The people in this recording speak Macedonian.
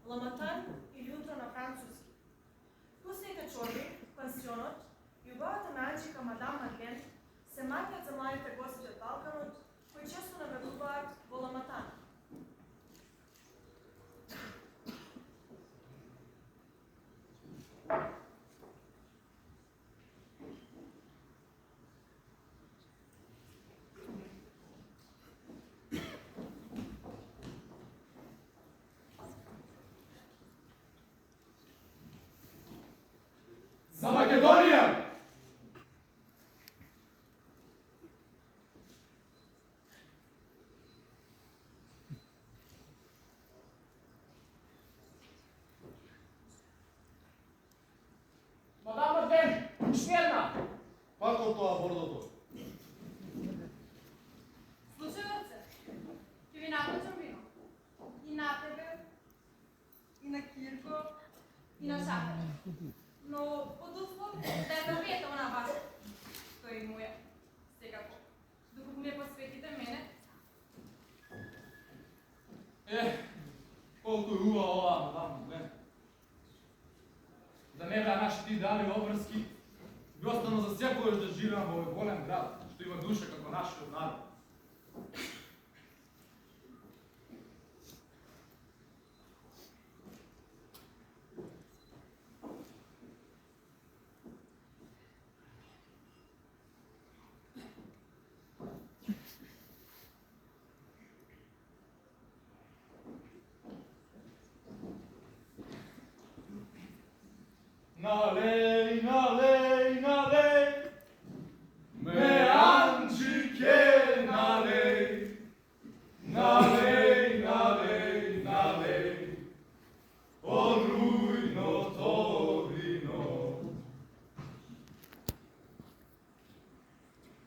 Ламатан или утро на француски. Вкусните чорби, пансионот и убавата најчика мадам Мадлен се маќат за младите гости од Балканот, кои често навредуваат во Ламатан. За Македонија! Мадам Мадлен, шверна! Како тоа бордото? Слушајте се, ќе ви напочам вино. И на тебе, и на Кирко, и на Шахер. Но под услов да ја добиете она ваша, тој му е секако. Докато ме посветите мене. Колку е убава ова, мадам Мадлен. Да не беа нашите идеали обврски, би останал за секојаш да живеам во овој голем град, што има душа како нашиот народ.